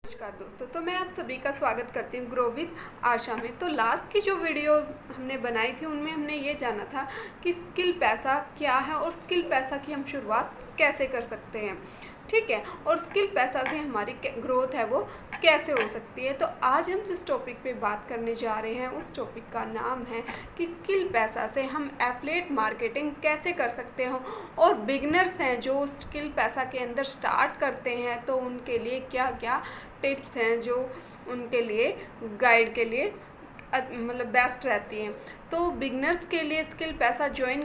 नमस्कार दोस्तों, तो मैं आप सभी का स्वागत करती हूँ ग्रो विद आशा में। तो लास्ट की जो वीडियो हमने बनाई थी उनमें हमने ये जाना था कि स्किल पैसा क्या है और स्किल पैसा की हम शुरुआत कैसे कर सकते हैं, ठीक है। और स्किल पैसा से हमारी ग्रोथ है वो कैसे हो सकती है। तो आज हम जिस टॉपिक पे बात करने जा रहे हैं उस टॉपिक का नाम है कि स्किल पैसा से हम एफिलिएट मार्केटिंग कैसे कर सकते हैं। और बिगनर्स हैं जो स्किल पैसा के अंदर स्टार्ट करते हैं तो उनके लिए क्या क्या टिप्स हैं जो उनके लिए गाइड के लिए मतलब बेस्ट रहती हैं। तो बिगनर्स के लिए स्किल पैसा ज्वाइन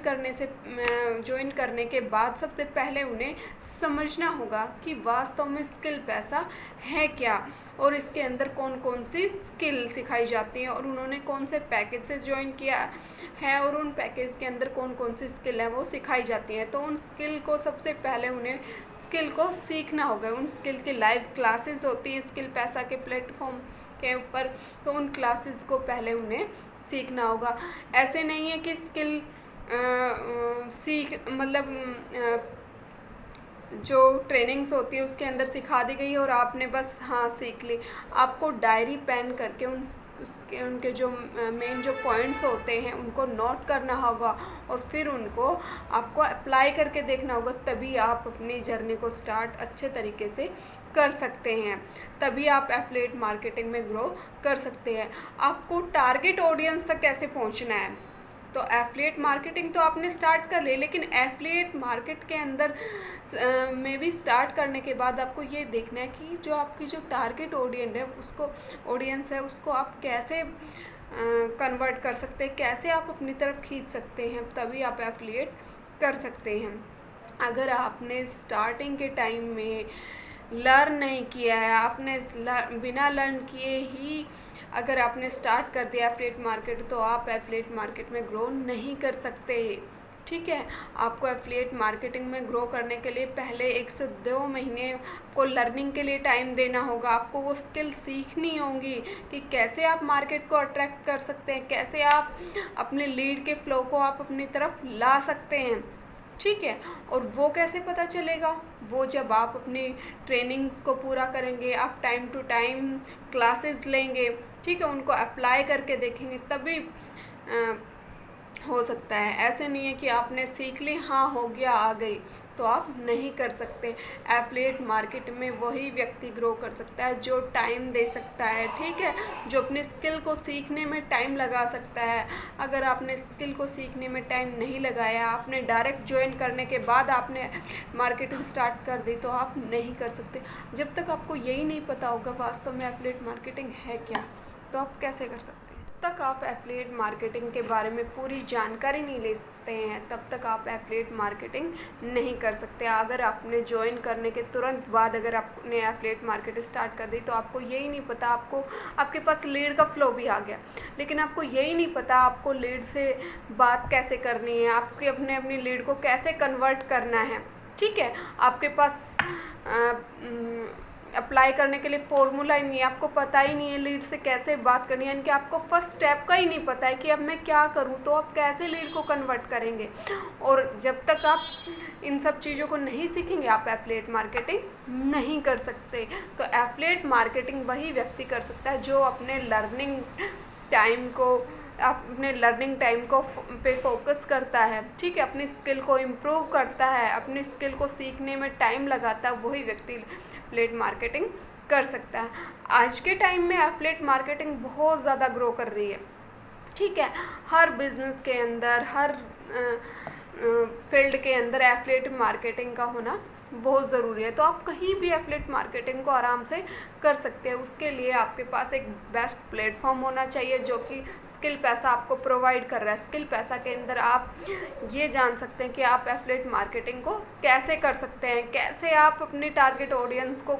करने के बाद सबसे पहले उन्हें समझना होगा कि वास्तव में स्किल पैसा है क्या और इसके अंदर कौन कौन सी स्किल सिखाई जाती हैं और उन्होंने कौन से पैकेज से ज्वाइन किया है और उन पैकेज के अंदर कौन कौन सी स्किल है वो सिखाई जाती हैं। तो उन स्किल को सबसे पहले उन्हें स्किल को सीखना होगा। उन स्किल की लाइव क्लासेस होती हैं स्किल पैसा के प्लेटफॉर्म के ऊपर, तो उन क्लासेस को पहले उन्हें सीखना होगा। ऐसे नहीं है कि स्किल जो ट्रेनिंग्स होती है उसके अंदर सिखा दी गई और आपने बस हाँ सीख ली। आपको डायरी पेन करके उनके जो मेन जो पॉइंट्स होते हैं उनको नोट करना होगा और फिर उनको आपको अप्लाई करके देखना होगा, तभी आप अपनी जर्नी को स्टार्ट अच्छे तरीके से कर सकते हैं। तभी आप एफिलिएट मार्केटिंग में ग्रो कर सकते हैं। आपको टारगेट ऑडियंस तक कैसे पहुंचना है, तो एफिलिएट मार्केटिंग तो आपने स्टार्ट कर ली, लेकिन एफिलिएट मार्केट के अंदर में भी स्टार्ट करने के बाद आपको ये देखना है कि जो आपकी जो टारगेट ऑडियंस है उसको आप कैसे कन्वर्ट कर सकते हैं, कैसे आप अपनी तरफ खींच सकते हैं, तभी आप एफिलिएट कर सकते हैं। अगर आपने स्टार्टिंग के टाइम में लर्न नहीं किया है, आपने बिना लर्न किए ही अगर आपने स्टार्ट कर दिया एफिलिएट मार्केट तो आप एफिलिएट मार्केट में ग्रो नहीं कर सकते, ठीक है। आपको एफिलिएट मार्केटिंग में ग्रो करने के लिए पहले 1 से 2 महीने को लर्निंग के लिए टाइम देना होगा। आपको वो स्किल सीखनी होगी कि कैसे आप मार्केट को अट्रैक्ट कर सकते हैं, कैसे आप अपने लीड के फ्लो को आप अपनी तरफ ला सकते हैं, ठीक है। और वो कैसे पता चलेगा, वो जब आप अपनी ट्रेनिंग्स को पूरा करेंगे, आप टाइम टू टाइम क्लासेस लेंगे, ठीक है, उनको अप्लाई करके देखेंगे, तभी हो सकता है। ऐसे नहीं है कि आपने सीख ली हाँ हो गया आ गई, तो आप नहीं कर सकते। एफिलिएट मार्केट में वही व्यक्ति ग्रो कर सकता है जो टाइम दे सकता है, ठीक है, जो अपनी स्किल को सीखने में टाइम लगा सकता है। अगर आपने स्किल को सीखने में टाइम नहीं लगाया, आपने डायरेक्ट ज्वाइन करने के बाद आपने मार्केटिंग स्टार्ट कर दी, तो आप नहीं कर सकते। जब तक आपको यही नहीं पता होगा वास्तव में एफिलिएट मार्केटिंग है क्या, तो आप कैसे कर सकते हैं। तक आप एफिलिएट मार्केटिंग के बारे में पूरी जानकारी नहीं ले सकते हैं, तब तक आप एफिलिएट मार्केटिंग नहीं कर सकते। अगर आपने ज्वाइन करने के तुरंत बाद अगर आपने एफिलिएट मार्केटिंग स्टार्ट कर दी तो आपको यही नहीं पता, आपके पास लीड का फ्लो भी आ गया, लेकिन आपको यही नहीं पता आपको लीड से बात कैसे करनी है, आपके अपनी लीड को कैसे कन्वर्ट करना है, ठीक है। आपके पास अप्लाई करने के लिए फॉर्मूला ही नहीं है, आपको पता ही नहीं है लीड से कैसे बात करनी है, यानी कि आपको फर्स्ट स्टेप का ही नहीं पता है कि अब मैं क्या करूं, तो आप कैसे लीड को कन्वर्ट करेंगे। और जब तक आप इन सब चीज़ों को नहीं सीखेंगे आप एफिलिएट मार्केटिंग नहीं कर सकते। तो एफिलिएट मार्केटिंग वही व्यक्ति कर सकता है जो अपने लर्निंग टाइम को पे फोकस करता है, ठीक है, अपनी स्किल को इम्प्रूव करता है, अपनी स्किल को सीखने में टाइम लगाता है, वही व्यक्ति एफिलिएट मार्केटिंग कर सकता है। आज के टाइम में एफिलिएट मार्केटिंग बहुत ज़्यादा ग्रो कर रही है, ठीक है। हर बिजनेस के अंदर, हर फील्ड के अंदर एफिलिएट मार्केटिंग का होना बहुत ज़रूरी है। तो आप कहीं भी एफिलिएट मार्केटिंग को आराम से कर सकते हैं। उसके लिए आपके पास एक बेस्ट प्लेटफॉर्म होना चाहिए जो कि स्किल पैसा आपको प्रोवाइड कर रहा है। स्किल पैसा के अंदर आप ये जान सकते हैं कि आप एफिलिएट मार्केटिंग को कैसे कर सकते हैं, कैसे आप अपनी टारगेट ऑडियंस को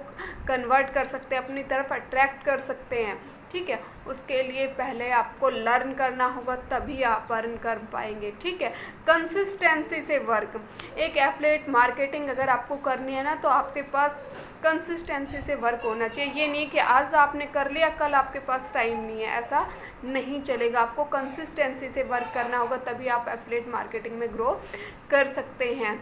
कन्वर्ट कर सकते हैं, अपनी तरफ अट्रैक्ट कर सकते हैं, ठीक है। उसके लिए पहले आपको लर्न करना होगा, तभी आप अर्न कर पाएंगे, ठीक है। कंसिस्टेंसी से वर्क, एक एफिलिएट मार्केटिंग अगर आपको करनी है ना तो आपके पास कंसिस्टेंसी से वर्क होना चाहिए। ये नहीं कि आज आपने कर लिया कल आपके पास टाइम नहीं है, ऐसा नहीं चलेगा। आपको कंसिस्टेंसी से वर्क करना होगा, तभी आप एफिलिएट मार्केटिंग में ग्रो कर सकते हैं।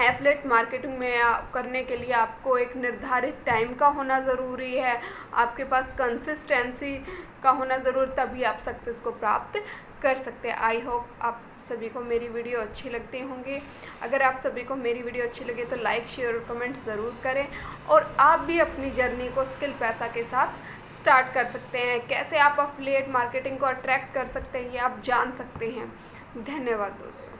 एफिलिएट मार्केटिंग में करने के लिए आपको एक निर्धारित टाइम का होना ज़रूरी है, आपके पास कंसिस्टेंसी का होना ज़रूर, तभी आप सक्सेस को प्राप्त कर सकते हैं। आई होप आप सभी को मेरी वीडियो अच्छी लगती होंगी। अगर आप सभी को मेरी वीडियो अच्छी लगे तो लाइक, शेयर और कमेंट ज़रूर करें, और आप भी अपनी जर्नी को स्किल पैसा के साथ स्टार्ट कर सकते हैं। कैसे आप एफिलिएट मार्केटिंग को अट्रैक्ट कर सकते हैं ये आप जान सकते हैं। धन्यवाद दोस्तों।